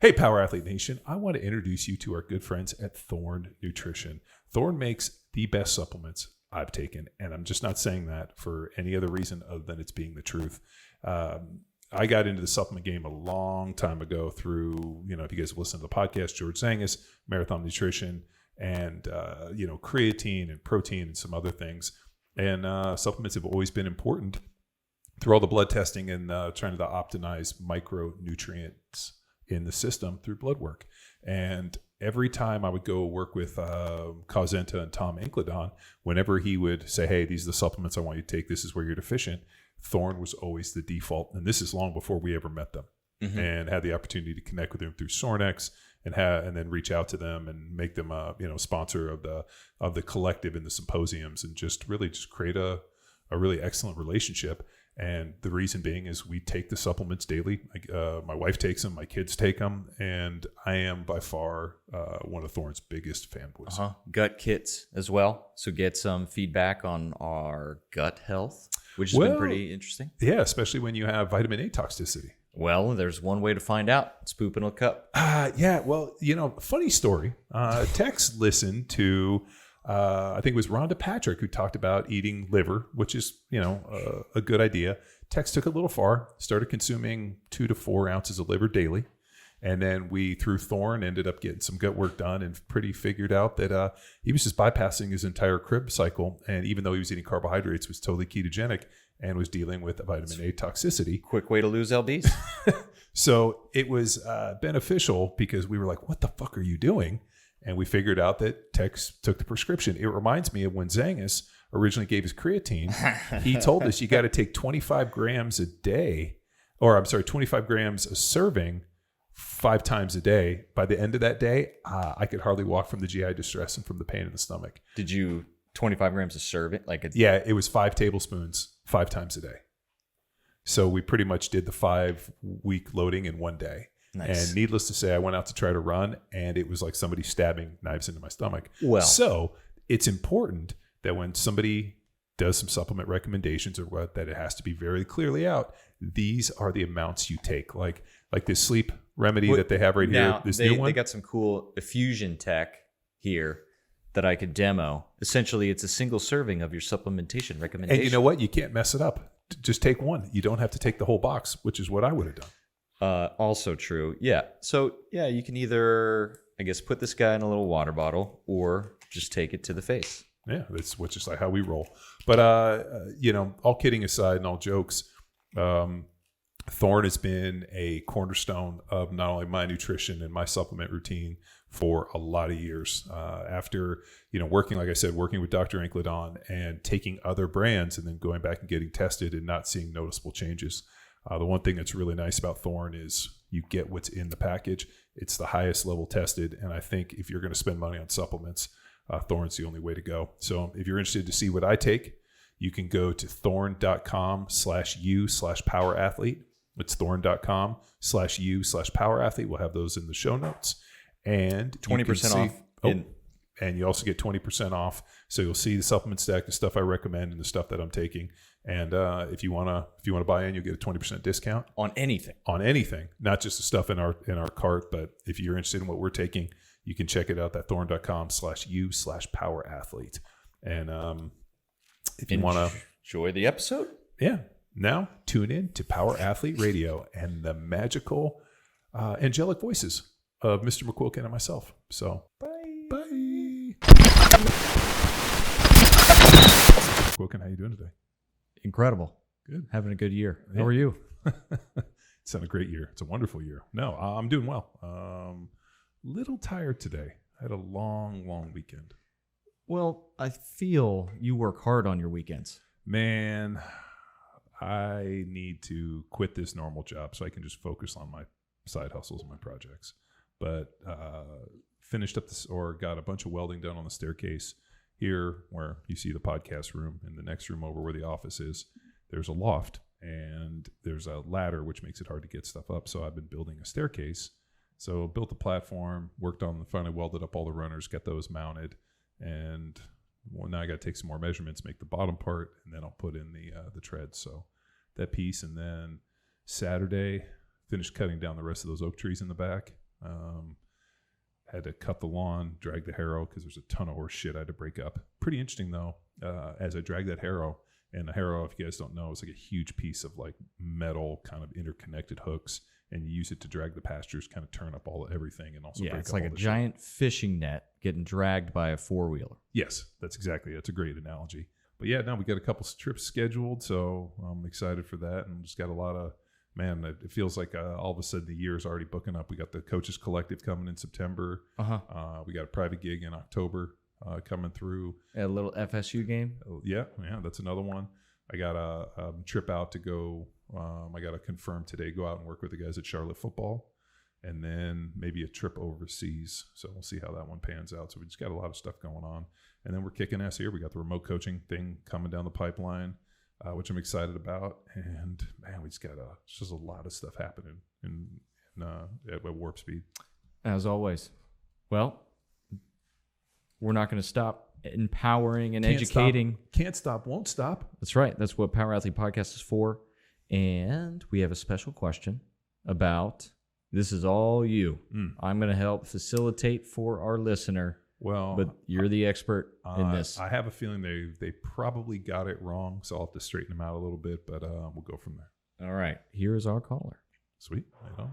Hey, Power Athlete Nation. I want to introduce you to our good friends at Thorne Nutrition. Thorne makes the best supplements I've taken, and I'm just not saying that for any other reason other than it's being the truth. I got into the supplement game a long time ago through, if you guys have listened to the podcast, George Zangus, Marathon Nutrition, and, creatine and protein and some other things. And supplements have always been important through all the blood testing and trying to optimize micronutrients in the system through blood work. And every time I would go work with Cosenta and Tom Incledon, whenever he would say, hey, these are the supplements I want you to take, this is where you're deficient, Thorne was always the default. And this is long before we ever met them, and had the opportunity to connect with them through Sornex and then reach out to them and make them a sponsor of the collective in the symposiums, and just create a really excellent relationship. And the reason being is we take the supplements daily. My wife takes them, my kids take them, and I am by far one of Thorne's biggest fanboys. Gut kits as well. So get some feedback on our gut health, which has been pretty interesting. Yeah, especially when you have vitamin A toxicity. Well, there's one way to find out. It's poop in a cup. Funny story. Tex listened to... I think it was Rhonda Patrick who talked about eating liver, which is, a good idea. Tex took it a little far, started consuming 2 to 4 ounces of liver daily. And then we, through Thorne, ended up getting some gut work done and figured out that he was just bypassing his entire crib cycle. And even though he was eating carbohydrates, was totally ketogenic and was dealing with vitamin A toxicity. Quick way to lose LBs. So it was beneficial because we were like, what the fuck are you doing? And we figured out that Tex took the prescription. It reminds me of when Zangus originally gave his creatine. He told us you got to take 25 grams a day, 25 grams a serving 5 times a day. By the end of that day, I could hardly walk from the GI distress and from the pain in the stomach. Did you 25 grams a serving? Yeah, it was 5 tablespoons 5 times a day. So we pretty much did the 5-week loading in one day. Nice. And needless to say, I went out to try to run, and it was like somebody stabbing knives into my stomach. Well, so it's important that when somebody does some supplement recommendations or what, that it has to be very clearly out. These are the amounts you take, like this sleep remedy that they have right here. This new one. They got some cool effusion tech here that I could demo. Essentially, it's a single serving of your supplementation recommendation. And you know what? You can't mess it up. Just take one. You don't have to take the whole box, which is what I would have done. Also true. Yeah. So you can either, I guess, put this guy in a little water bottle or just take it to the face. Yeah. That's just like how we roll. But, all kidding aside and all jokes, Thorne has been a cornerstone of not only my nutrition and my supplement routine for a lot of years. After, working with Dr. Incledon and taking other brands and then going back and getting tested and not seeing noticeable changes. The one thing that's really nice about Thorne is you get what's in the package. It's the highest level tested. And I think if you're going to spend money on supplements, Thorne's the only way to go. So if you're interested to see what I take, you can go to thorne.com/u/powerathlete. It's thorne.com/u/powerathlete. We'll have those in the show notes. And 20% off. And you also get 20% off. So you'll see the supplement stack, the stuff I recommend, and the stuff that I'm taking. And if you wanna buy in, you'll get a 20% discount on anything. Not just the stuff in our cart, but if you're interested in what we're taking, you can check it out at thorne.com/u/powerathlete. And if you want to enjoy the episode, now tune in to Power Athlete Radio and the magical, angelic voices of Mr. McQuilkin and myself. So bye. McQuilkin, how you doing today? Incredible. Good. Having a good year. Yeah. How are you? It's been a great year. It's a wonderful year. No, I'm doing well. Little tired today. I had a long weekend. Well, I feel you work hard on your weekends. Man, I need to quit this normal job so I can just focus on my side hustles and my projects. But finished up got a bunch of welding done on the staircase here where you see the podcast room. In the next room over where the office is, there's a loft and there's a ladder, which makes it hard to get stuff up. So I've been building a staircase. So built the platform, finally welded up all the runners, got those mounted. And now I got to take some more measurements, make the bottom part, and then I'll put in the treads. So that piece. And then Saturday, finished cutting down the rest of those oak trees in the back. Had to cut the lawn, drag the harrow because there's a ton of horse shit I had to break up. Pretty interesting though. As I dragged that harrow, and the harrow, if you guys don't know, is like a huge piece of like metal kind of interconnected hooks, and you use it to drag the pastures, kind of turn up everything, and also break it's up like all a the giant fishing net getting dragged by a four-wheeler. Yes, that's a great analogy. But yeah, now we got a couple trips scheduled, so I'm excited for that, and just got a lot of, man, it feels like all of a sudden the year is already booking up. We got the Coaches Collective coming in September. We got a private gig in October coming through. A little FSU game. Yeah, that's another one. I got a trip out to go. I got to confirm today, go out and work with the guys at Charlotte Football, and then maybe a trip overseas. So we'll see how that one pans out. So we just got a lot of stuff going on. And then we're kicking ass here. We got the remote coaching thing coming down the pipeline, which I'm excited about. And man, we just got just a lot of stuff happening at Warp Speed. As always. Well, we're not going to stop empowering and educating. Can't stop, won't stop. That's right. That's what Power Athlete Podcast is for. And we have a special question about, this is all you. I'm going to help facilitate for our listener. Well, but you're the expert in this. I have a feeling they probably got it wrong, so I'll have to straighten them out a little bit, but we'll go from there. All right. Here is our caller. Sweet. Right on.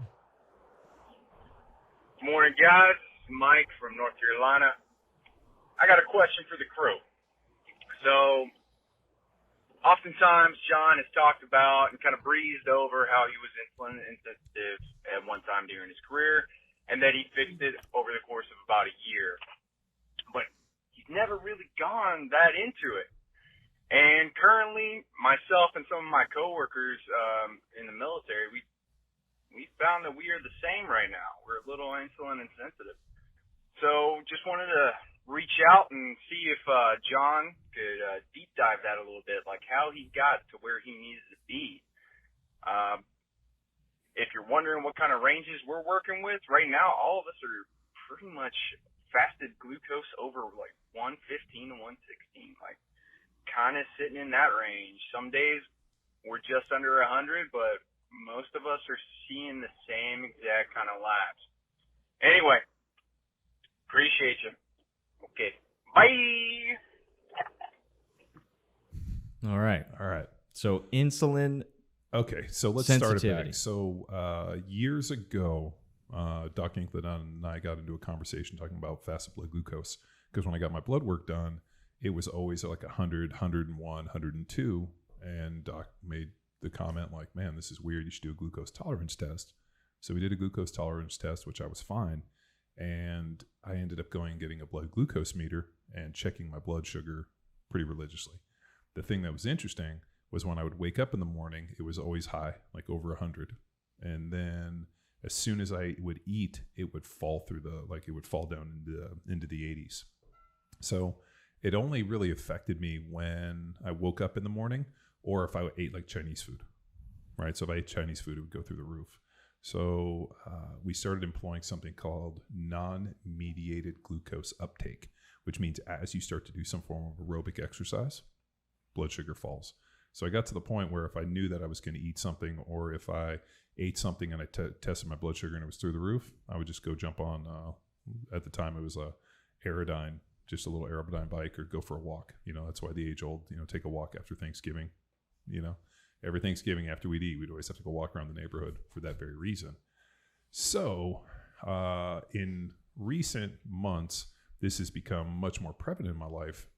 Morning, guys. It's Mike from North Carolina. I got a question for the crew. So, oftentimes John has talked about and kind of breezed over how he was insulin insensitive at one time during his career, and that he fixed it over the course of about a year. But he's never really gone that into it. And currently, myself and some of my coworkers in the military, we found that we are the same right now. We're a little insulin insensitive. So just wanted to reach out and see if John could deep dive that a little bit, like how he got to where he needed to be. If you're wondering what kind of ranges we're working with, right now all of us are pretty much fasted glucose over like 115 to 116, like kind of sitting in that range. Some days we're just under 100, but most of us are seeing the same exact kind of labs. Anyway, appreciate you. Okay, bye. All right. So insulin. Okay, so let's start it back. So years ago, Doc Inklin and I got into a conversation talking about fasted blood glucose, because when I got my blood work done, it was always like 100, 101, 102, and Doc made the comment like, man, this is weird, you should do a glucose tolerance test. So we did a glucose tolerance test, which I was fine, and I ended up going and getting a blood glucose meter and checking my blood sugar pretty religiously. The thing that was interesting was when I would wake up in the morning, it was always high, like over 100, and then as soon as I would eat, it would fall it would fall down into the 80s. So it only really affected me when I woke up in the morning, or if I ate like Chinese food, right? So if I ate Chinese food, it would go through the roof. So we started employing something called non-mediated glucose uptake, which means as you start to do some form of aerobic exercise, blood sugar falls. So I got to the point where if I knew that I was going to eat something, or if I ate something and I tested my blood sugar and it was through the roof, I would just go jump on, at the time it was a Aerodyne, just a little Aerodyne bike, or go for a walk. That's why the age old, take a walk after Thanksgiving. Every Thanksgiving after we'd eat, we'd always have to go walk around the neighborhood for that very reason. So in recent months, this has become much more prevalent in my life,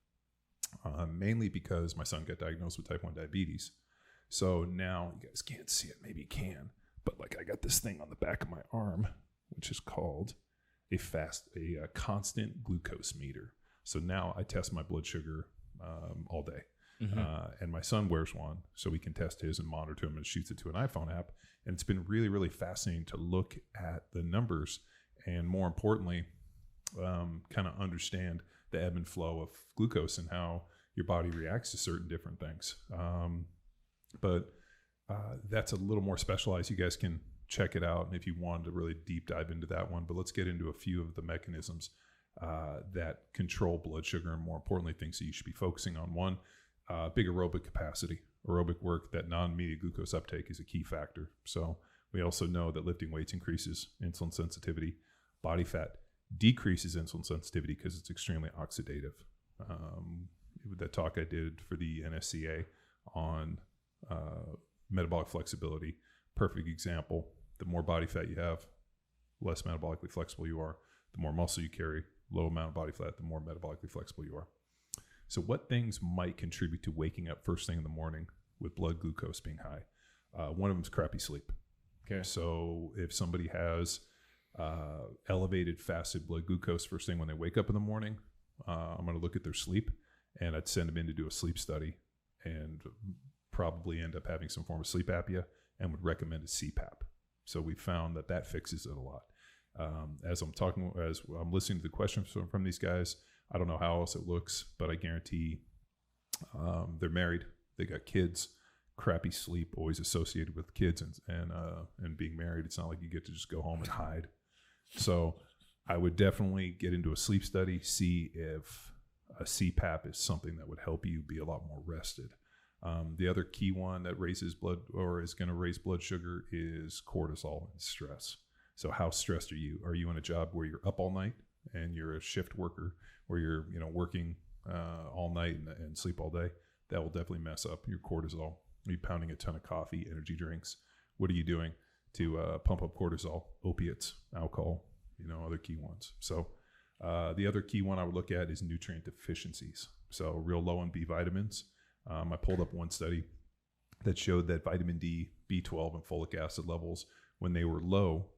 mainly because my son got diagnosed with type 1 diabetes. So now, you guys can't see it, maybe you can, but like I got this thing on the back of my arm, which is called a constant glucose meter. So now I test my blood sugar all day. Mm-hmm. And my son wears one, so we can test his and monitor him, and shoots it to an iPhone app. And it's been really, really fascinating to look at the numbers, and more importantly, kind of understand the ebb and flow of glucose and how your body reacts to certain different things. But that's a little more specialized. You guys can check it out, and if you wanted to really deep dive into that one. But let's get into a few of the mechanisms that control blood sugar, and more importantly, things that you should be focusing on. One, big aerobic capacity. Aerobic work, that non-mediated glucose uptake is a key factor. So We also know that lifting weights increases insulin sensitivity. Body fat decreases insulin sensitivity because it's extremely oxidative. That talk I did for the NSCA on metabolic flexibility, perfect example. The more body fat you have, less metabolically flexible you are. The more muscle you carry, low amount of body fat, the more metabolically flexible you are. So what things might contribute to waking up first thing in the morning with blood glucose being high? One of them is crappy sleep. Okay. So if somebody has elevated fasted blood glucose first thing when they wake up in the morning, I'm going to look at their sleep, and I'd send them in to do a sleep study and probably end up having some form of sleep apnea, and would recommend a CPAP. So we found that fixes it a lot. As I'm listening to the questions from these guys, I don't know how else it looks, but I guarantee they're married, they got kids. Crappy sleep always associated with kids and being married. It's not like you get to just go home and hide. So I would definitely get into a sleep study, see if a CPAP is something that would help you be a lot more rested. The other key one that raises blood or is going to raise blood sugar is cortisol and stress. So how stressed are you? Are you in a job where you're up all night and you're a shift worker, where you're working all night and sleep all day? That will definitely mess up your cortisol. Are you pounding a ton of coffee, energy drinks? What are you doing to pump up cortisol? Opiates, alcohol, other key ones. So the other key one I would look at is nutrient deficiencies. So real low in B vitamins. I pulled up one study that showed that vitamin D, B12, and folic acid levels, when they were low,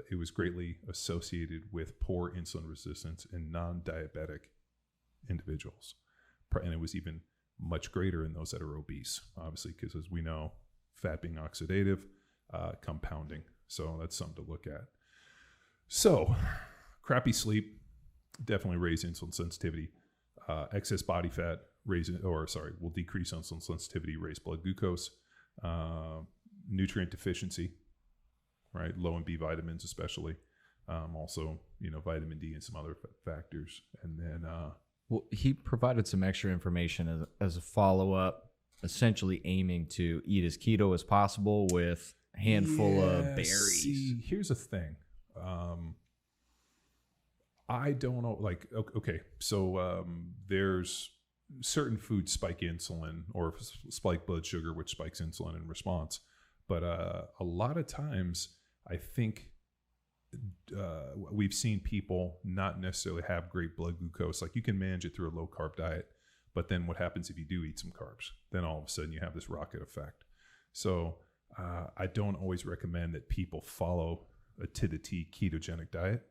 it was greatly associated with poor insulin resistance in non-diabetic individuals. And it was even much greater in those that are obese, obviously, because as we know, fat being oxidative, compounding. So that's something to look at. So crappy sleep definitely raise insulin sensitivity. Excess body fat will decrease insulin sensitivity, raise blood glucose. Nutrient deficiency, right? Low in B vitamins, especially. Also, vitamin D and some other factors. And then, well, he provided some extra information as a follow-up, essentially aiming to eat as keto as possible with a handful of berries. See, here's the thing. I don't know, okay, so there's certain foods spike insulin or spike blood sugar, which spikes insulin in response. But a lot of times, I think we've seen people not necessarily have great blood glucose. Like you can manage it through a low carb diet, but then what happens if you do eat some carbs? Then all of a sudden you have this rocket effect. So I don't always recommend that people follow a to the T ketogenic diet.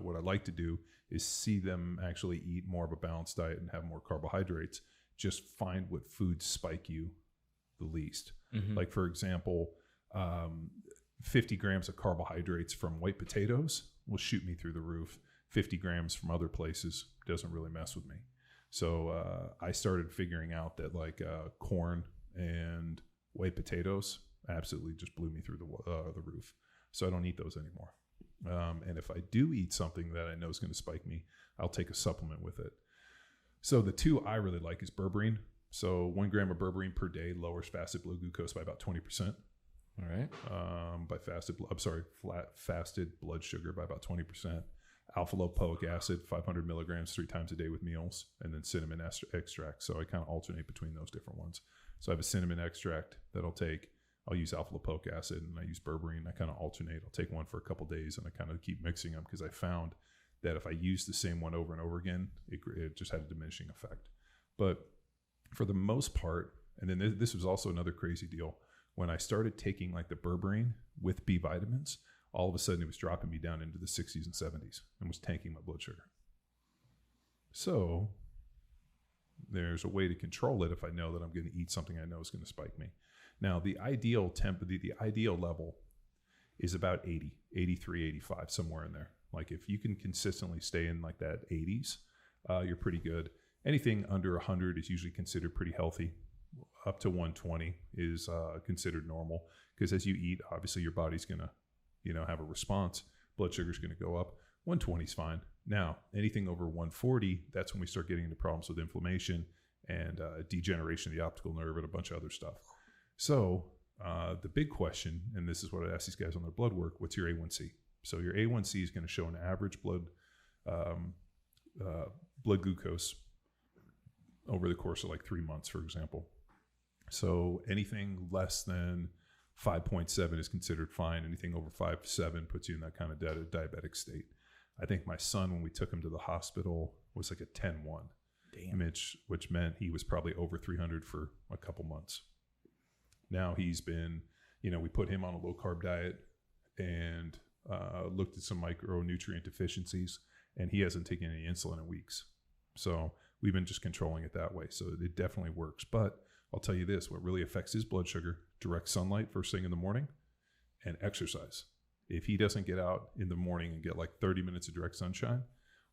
What I like to do is see them actually eat more of a balanced diet and have more carbohydrates. Just find what foods spike you the least. Mm-hmm. Like for example, 50 grams of carbohydrates from white potatoes will shoot me through the roof. 50 grams from other places doesn't really mess with me. So I started figuring out that corn and white potatoes absolutely just blew me through the roof. So I don't eat those anymore. And if I do eat something that I know is going to spike me, I'll take a supplement with it. So the two I really like is berberine. So 1 gram of berberine per day lowers fasted blood glucose by about 20%. All right. Fasted blood sugar by about 20%. Alpha lipoic acid, 500 milligrams 3 times a day with meals, and then cinnamon extract. So I kind of alternate between those different ones. So I have a cinnamon extract that I'll take. I'll use alpha lipoic acid, and I use berberine. I kind of alternate. I'll take one for a couple of days, and I kind of keep mixing them because I found that if I use the same one over and over again, it just had a diminishing effect. But for the most part, and then this was also another crazy deal. When I started taking the berberine with B vitamins, all of a sudden it was dropping me down into the 60s and 70s and was tanking my blood sugar. So there's a way to control it if I know that I'm going to eat something I know is going to spike me. Now, the ideal the ideal level is about 80, 83, 85, somewhere in there. Like if you can consistently stay in that 80s, you're pretty good. Anything under 100 is usually considered pretty healthy. Up to 120 is considered normal, because as you eat, obviously your body's going to, have a response. Blood sugar is going to go up. 120 is fine. Now, anything over 140, that's when we start getting into problems with inflammation and degeneration of the optical nerve and a bunch of other stuff. So the big question, and this is what I ask these guys on their blood work, what's your A1C? So your A1C is going to show an average blood glucose over the course of like 3 months, for example. So anything less than 5.7 is considered fine. Anything over 5.7 puts you in that kind of diabetic state. I think my son, when we took him to the hospital, was like a 10.1. Damn. Which meant he was probably over 300 for a couple months. Now he's been, we put him on a low carb diet and looked at some micronutrient deficiencies, and he hasn't taken any insulin in weeks. So we've been just controlling it that way. So it definitely works. But I'll tell you this, what really affects his blood sugar, direct sunlight first thing in the morning and exercise. If he doesn't get out in the morning and get like 30 minutes of direct sunshine,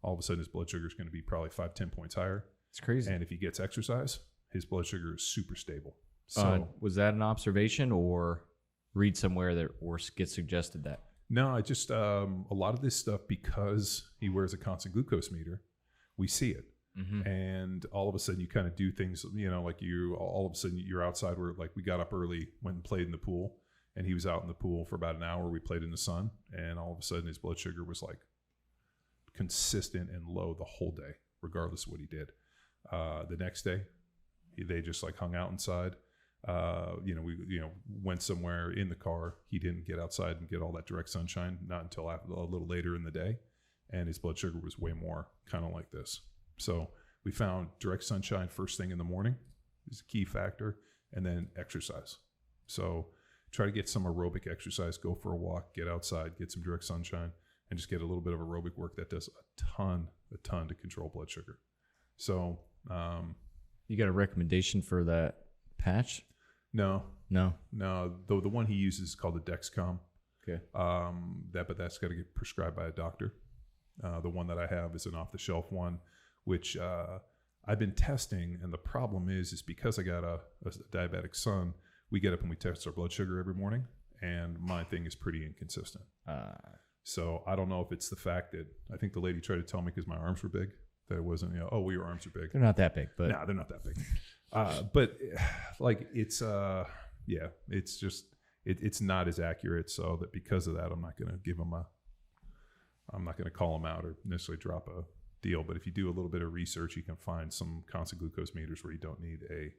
all of a sudden his blood sugar is going to be probably 5-10 points higher. It's crazy. And if he gets exercise, his blood sugar is super stable. So was that an observation or read somewhere that or get suggested that? No, I just a lot of this stuff, because he wears a constant glucose meter, we see it. Mm-hmm. And all of a sudden you kind of do things, like all of a sudden you're outside where like we got up early, went and played in the pool, and he was out in the pool for about an hour. We played in the sun, and all of a sudden his blood sugar was like consistent and low the whole day, regardless of what he did. The next day, they just like hung out inside. We went somewhere in the car. He didn't get outside and get all that direct sunshine, not until a little later in the day, and his blood sugar was way more kind of like this. So we found direct sunshine first thing in the morning is a key factor, and then exercise. So try to get some aerobic exercise, go for a walk, get outside, get some direct sunshine, and just get a little bit of aerobic work. That does a ton to control blood sugar. So you got a recommendation for that patch? No. The one he uses is called the Dexcom. Okay. But that's got to get prescribed by a doctor. The one that I have is an off-the-shelf one, which I've been testing, and the problem is because I got a diabetic son, we get up and we test our blood sugar every morning, and my thing is pretty inconsistent. So I don't know if it's the fact that I think the lady tried to tell me because my arms were big that it wasn't, well, your arms are big. They're not that big, but no, they're not that big. But like it's it's just it's not as accurate. So that because of that, I'm not going to give him I'm not going to call him out or necessarily drop a deal. But if you do a little bit of research, you can find some constant glucose meters where you don't need a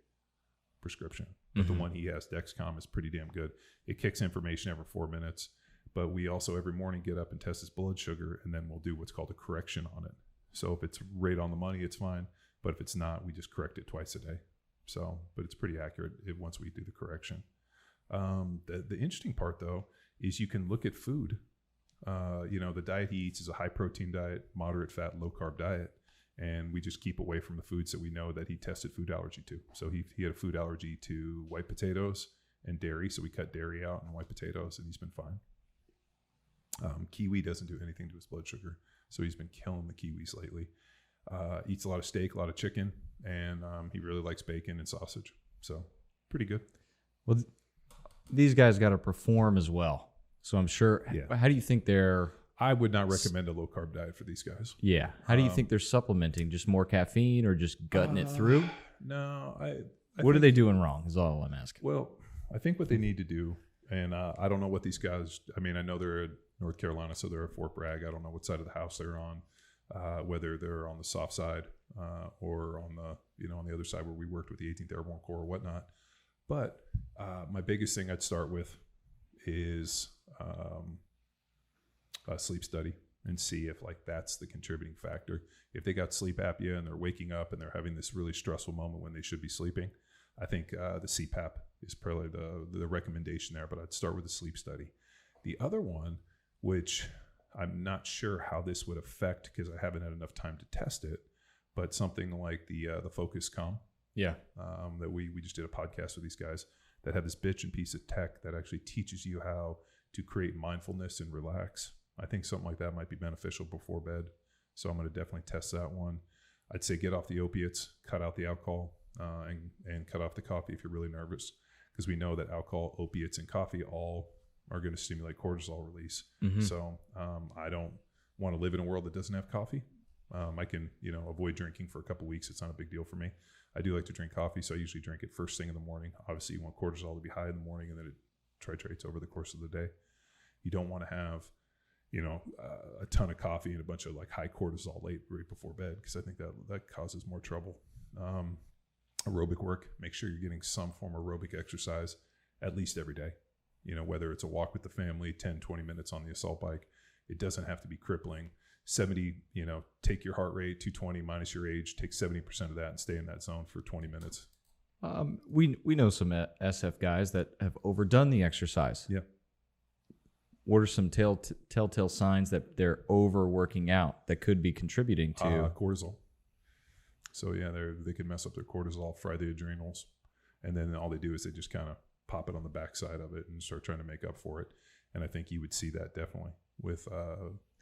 prescription. But the one he has, Dexcom, is pretty damn good. It kicks information every 4 minutes. But we also every morning get up and test his blood sugar, and then we'll do what's called a correction on it. So if it's right on the money, it's fine. But if it's not, we just correct it twice a day. So, but it's pretty accurate once we do the correction. The interesting part, though, is you can look at food. The diet he eats is a high protein diet, moderate fat, low carb diet. And we just keep away from the foods that we know that he tested food allergy to. So he had a food allergy to white potatoes and dairy. So we cut dairy out and white potatoes, and he's been fine. Kiwi doesn't do anything to his blood sugar. So he's been killing the kiwis lately. Eats a lot of steak, a lot of chicken, and he really likes bacon and sausage. So pretty good. Well, these guys got to perform as well. So I'm sure. Yeah. How do you think they're? I would not recommend a low carb diet for these guys. Yeah. How do you think they're supplementing? Just more caffeine or just gutting it through? No. What are they doing wrong? Is all I'm asking. Well, I think what they need to do, and I don't know what these guys. I mean, I know they're in North Carolina, so they're at Fort Bragg. I don't know what side of the house they're on. Whether they're on the soft side or on the on the other side where we worked with the 18th Airborne Corps or whatnot. But my biggest thing I'd start with is a sleep study and see if like that's the contributing factor. If they got sleep apnea and they're waking up and they're having this really stressful moment when they should be sleeping, I think the CPAP is probably the recommendation there. But I'd start with the sleep study. The other one, which I'm not sure how this would affect because I haven't had enough time to test it, but something like the Focus Calm. Yeah. That we just did a podcast with these guys that have this bitch and piece of tech that actually teaches you how to create mindfulness and relax. I think something like that might be beneficial before bed. So I'm going to definitely test that one. I'd say get off the opiates, cut out the alcohol, and cut off the coffee if you're really nervous, because we know that alcohol, opiates, and coffee all are going to stimulate cortisol release. Mm-hmm. So I don't want to live in a world that doesn't have coffee. I can, avoid drinking for a couple weeks. It's not a big deal for me. I do like to drink coffee, so I usually drink it first thing in the morning. Obviously, you want cortisol to be high in the morning, and then it titrates over the course of the day. You don't want to have, a ton of coffee and a bunch of like high cortisol right before bed, because I think that causes more trouble. Aerobic work, make sure you're getting some form of aerobic exercise at least every day. Whether it's a walk with the family, 10, 20 minutes on the assault bike. It doesn't have to be crippling. 70, take your heart rate, 220 minus your age, take 70% of that and stay in that zone for 20 minutes. We know some SF guys that have overdone the exercise. Yeah. What are some telltale signs that they're overworking out that could be contributing to cortisol? So yeah, they can mess up their cortisol, fry the adrenals, and then all they do is they just kind of pop it on the backside of it and start trying to make up for it. And I think you would see that definitely with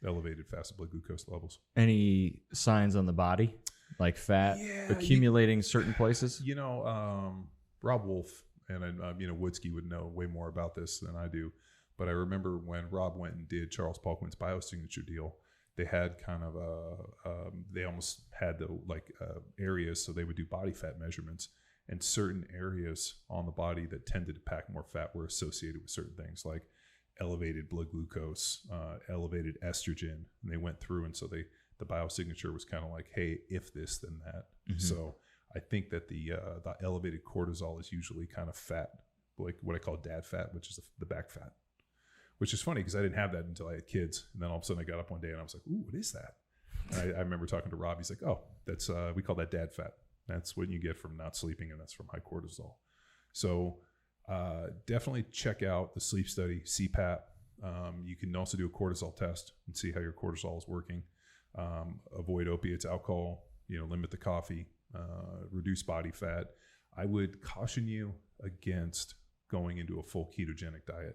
elevated fasted blood glucose levels. Any signs on the body, like fat accumulating certain places? Rob Wolf and Woodsky would know way more about this than I do. But I remember when Rob went and did Charles Poliquin's biosignature deal, they had kind of they almost had the areas, so they would do body fat measurements, and certain areas on the body that tended to pack more fat were associated with certain things like elevated blood glucose, elevated estrogen, and they went through, and so the biosignature was kind of like, hey, if this, then that. Mm-hmm. So I think that the elevated cortisol is usually kind of fat, like what I call dad fat, which is the back fat. Which is funny because I didn't have that until I had kids. And then all of a sudden I got up one day and I was like, ooh, what is that? And I remember talking to Rob. He's like, oh, that's we call that dad fat. That's what you get from not sleeping, and that's from high cortisol. So definitely check out the sleep study, CPAP. You can also do a cortisol test and see how your cortisol is working. Avoid opiates, alcohol, limit the coffee, reduce body fat. I would caution you against going into a full ketogenic diet.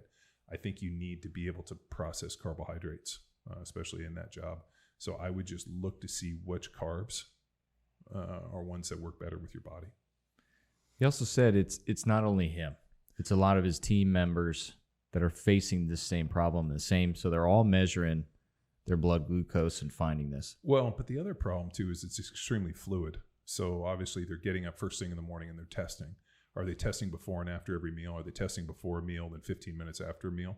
I think you need to be able to process carbohydrates, especially in that job. So I would just look to see which carbs are ones that work better with your body. He also said it's not only him. It's a lot of his team members that are facing this same problem, so they're all measuring their blood glucose and finding this. Well, but the other problem too is it's extremely fluid. So obviously they're getting up first thing in the morning and they're testing. Are they testing before and after every meal? Are they testing before a meal, then 15 minutes after a meal?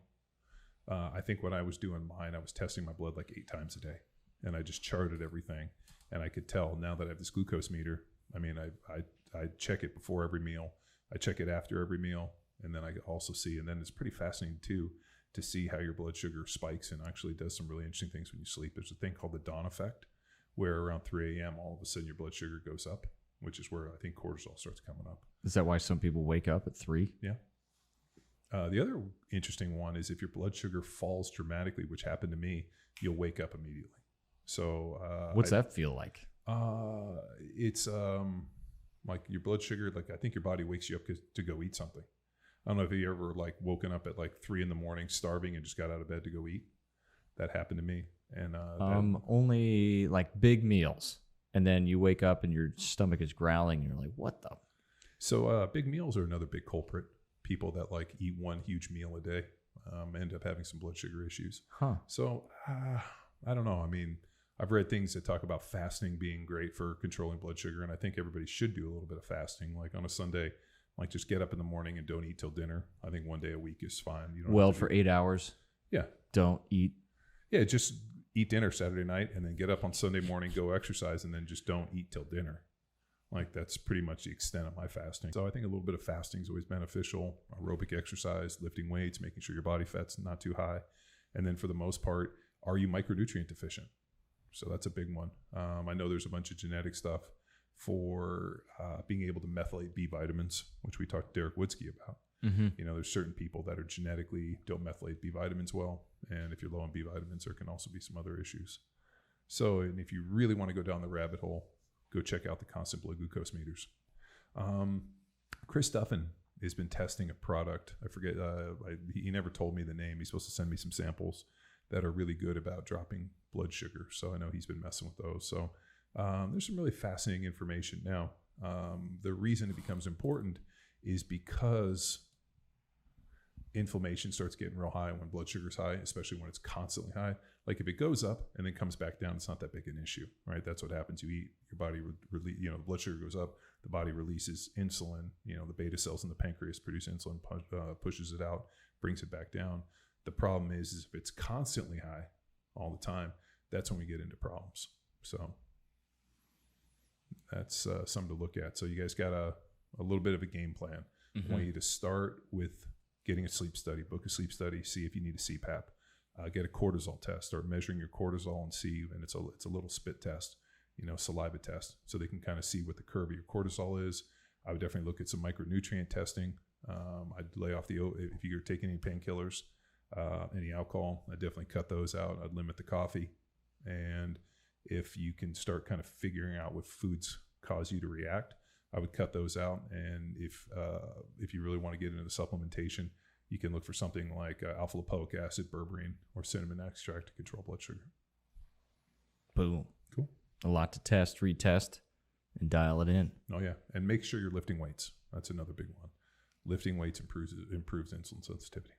I think when I was doing mine, I was testing my blood like 8 times a day. And I just charted everything. And I could tell now that I have this glucose meter. I mean, I check it before every meal. I check it after every meal. And then I also see, and then it's pretty fascinating too, to see how your blood sugar spikes and actually does some really interesting things when you sleep. There's a thing called the dawn effect, where around 3 a.m., all of a sudden your blood sugar goes up, which is where I think cortisol starts coming up. Is that why some people wake up at 3? Yeah. The other interesting one is if your blood sugar falls dramatically, which happened to me, you'll wake up immediately. So what's that feel like? It's like your blood sugar, like I think your body wakes you up to go eat something. I don't know if you ever woken up at 3 a.m. starving and just got out of bed to go eat. That happened to me. And only big meals. And then you wake up and your stomach is growling and you're like, what the? So big meals are another big culprit. People that eat one huge meal a day end up having some blood sugar issues. Huh. So I don't know. I mean, I've read things that talk about fasting being great for controlling blood sugar. And I think everybody should do a little bit of fasting. Like on a Sunday, just get up in the morning and don't eat till dinner. I think one day a week is fine. You don't for 8 hours. Yeah. Don't eat. Yeah. Just eat dinner Saturday night and then get up on Sunday morning, go exercise, and then just don't eat till dinner. That's pretty much the extent of my fasting. So I think a little bit of fasting is always beneficial. Aerobic exercise, lifting weights, making sure your body fat's not too high. And then for the most part, are you micronutrient deficient? So that's a big one. I know there's a bunch of genetic stuff for being able to methylate B vitamins, which we talked to Derek Woodsky about. Mm-hmm. There's certain people that are genetically don't methylate B vitamins well. And if you're low on B vitamins, there can also be some other issues. So, and if you really want to go down the rabbit hole, go check out the constant blood glucose meters. Chris Duffin has been testing a product. I forget, he never told me the name. He's supposed to send me some samples that are really good about dropping blood sugar. So I know he's been messing with those. So there's some really fascinating information. Now, the reason it becomes important is because inflammation starts getting real high when blood sugar's high, especially when it's constantly high. Like if it goes up and then comes back down, it's not that big an issue, right? That's what happens. You eat, your body, the blood sugar goes up, the body releases insulin, the beta cells in the pancreas produce insulin, pushes it out, brings it back down. The problem is if it's constantly high all the time, that's when we get into problems. So that's something to look at. So you guys got a little bit of a game plan. I want you to start with getting a sleep study, book a sleep study, see if you need a CPAP. Get a cortisol test, start measuring your cortisol and see, and it's a little spit test, saliva test, so they can kind of see what the curve of your cortisol is. I would definitely look at some micronutrient testing. I'd lay off if you're taking any painkillers, any alcohol, I'd definitely cut those out. I'd limit the coffee. And if you can start kind of figuring out what foods cause you to react, I would cut those out. And if you really want to get into the supplementation, you can look for something like alpha lipoic acid, berberine, or cinnamon extract to control blood sugar. Boom. Cool. A lot to test, retest, and dial it in. Oh, yeah. And make sure you're lifting weights. That's another big one. Lifting weights improves insulin sensitivity.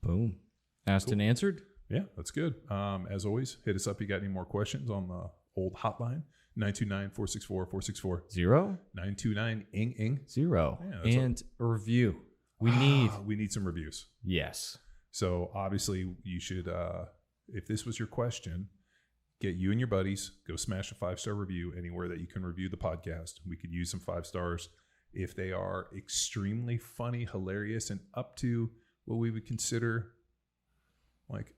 Boom. Asked and answered? Yeah, that's good. As always, hit us up. You got any more questions on the old hotline? 929-464-464. 0? 929-ING-ING. 0. Yeah, and a review. We need some reviews. Yes. So obviously you should, if this was your question, get you and your buddies, go smash a 5-star review anywhere that you can review the podcast. We could use some 5 stars. If they are extremely funny, hilarious, and up to what we would consider like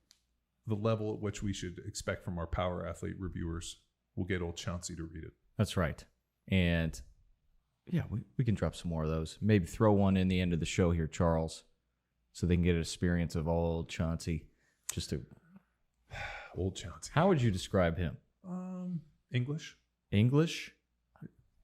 the level at which we should expect from our power athlete reviewers, we'll get old Chauncey to read it. That's right. And yeah, we can drop some more of those. Maybe throw one in the end of the show here, Charles, so they can get an experience of old Chauncey. Just to old Chauncey. How would you describe him? English. English?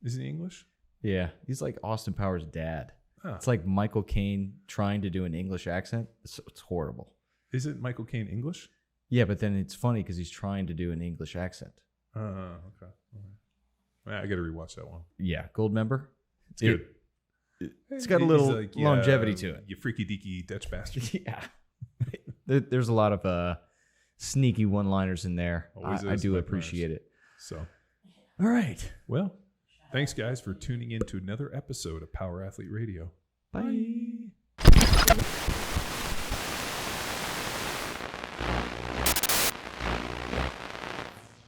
Isn't he English? Yeah, he's like Austin Powers' dad. Huh. It's like Michael Caine trying to do an English accent. It's horrible. Isn't Michael Caine English? Yeah, but then it's funny because he's trying to do an English accent. Okay. I got to rewatch that one. Yeah, Gold member. It's good. It's got a little like, longevity to it. You freaky deaky Dutch bastard. Yeah. There's a lot of sneaky one-liners in there. I do appreciate it. So, all right. Well, thanks guys for tuning in to another episode of Power Athlete Radio. Bye.